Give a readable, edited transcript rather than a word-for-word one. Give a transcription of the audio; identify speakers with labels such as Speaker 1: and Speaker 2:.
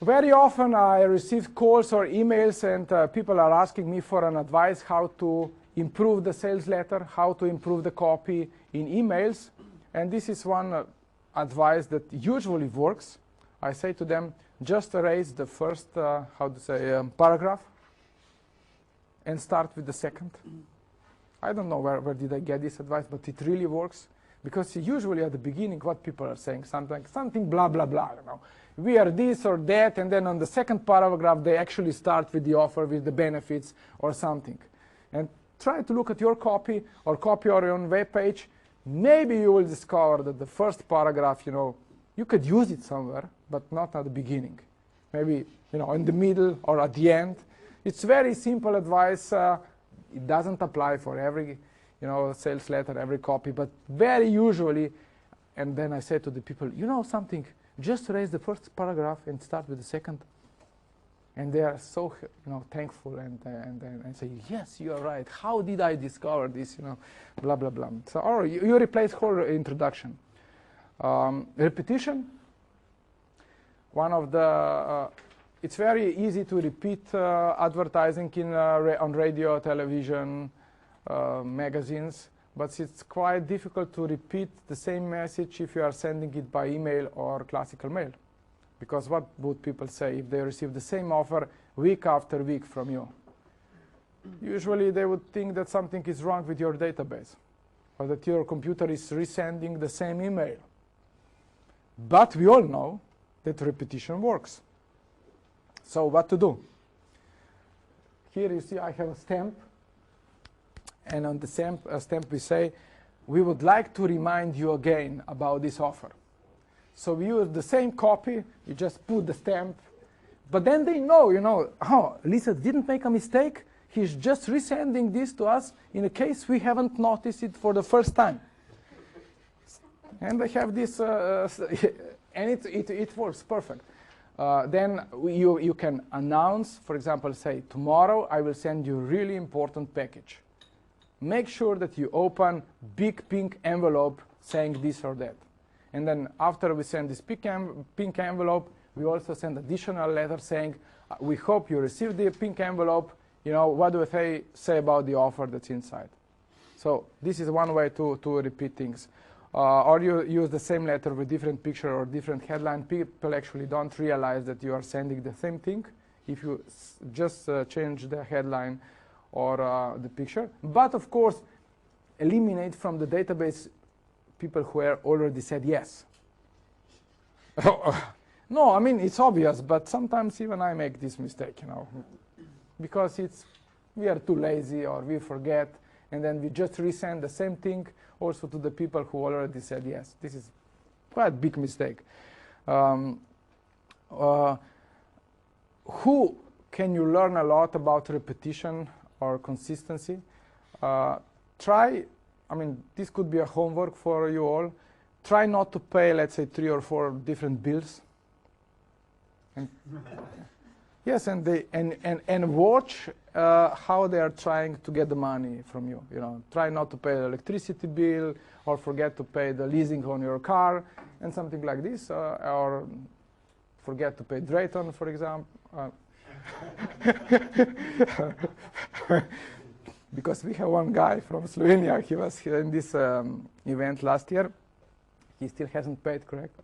Speaker 1: Very often I receive calls or emails and people are asking me for an advice how to improve the sales letter, how to improve the copy in emails. And this is one advice that usually works. I say to them, just erase the first, paragraph and start with the second. I don't know where did I get this advice, but it really works. Because usually at the beginning, what people are saying, something blah, blah, blah, you know. We are this or that, and then on the second paragraph, they actually start with the offer, with the benefits, or something. And try to look at your copy, or copy on your own web page. Maybe you will discover that the first paragraph, you know, you could use it somewhere, but not at the beginning. Maybe, you know, in the middle or at the end. It's very simple advice. It doesn't apply for every, you know, sales letter, every copy, but very usually, and then I say to the people, you know something, just erase the first paragraph and start with the second. And they are so, you know, thankful and say, yes, you are right. How did I discover this, you know, blah, blah, blah. So, or you replace whole introduction. Repetition. One of the, it's very easy to repeat advertising on radio, television, magazines, but it's quite difficult to repeat the same message if you are sending it by email or classical mail. Because what would people say if they receive the same offer week after week from you? Usually they would think that something is wrong with your database, or that your computer is resending the same email. But we all know that repetition works. So what to do? Here you see I have a stamp. And on the stamp we say, we would like to remind you again about this offer. So we use the same copy, you just put the stamp, but then they know, you know, oh, Lisa didn't make a mistake, he's just resending this to us in a case we haven't noticed it for the first time. And they have this, and it works perfect. Then you can announce, for example, say, tomorrow I will send you a really important package. Make sure that you open big pink envelope saying this or that. And then after we send this pink envelope, we also send additional letter saying, we hope you received the pink envelope. You know, what do they say about the offer that's inside? So this is one way to repeat things. Or you use the same letter with different picture or different headline. People actually don't realize that you are sending the same thing if you just change the headline or the picture. But of course, eliminate from the database people who already said yes. No, I mean, it's obvious, but sometimes even I make this mistake, you know, because we are too lazy or we forget, and then we just resend the same thing also to the people who already said yes. This is quite a big mistake. Who can you learn a lot about repetition or consistency? I mean, this could be a homework for you all. Try not to pay, let's say, 3 or 4 different bills. And yes, and watch how they are trying to get the money from you. You know, try not to pay the electricity bill, or forget to pay the leasing on your car, and something like this, or forget to pay Drayton, for example. Because we have one guy from Slovenia, he was here in this event last year. He still hasn't paid, correct?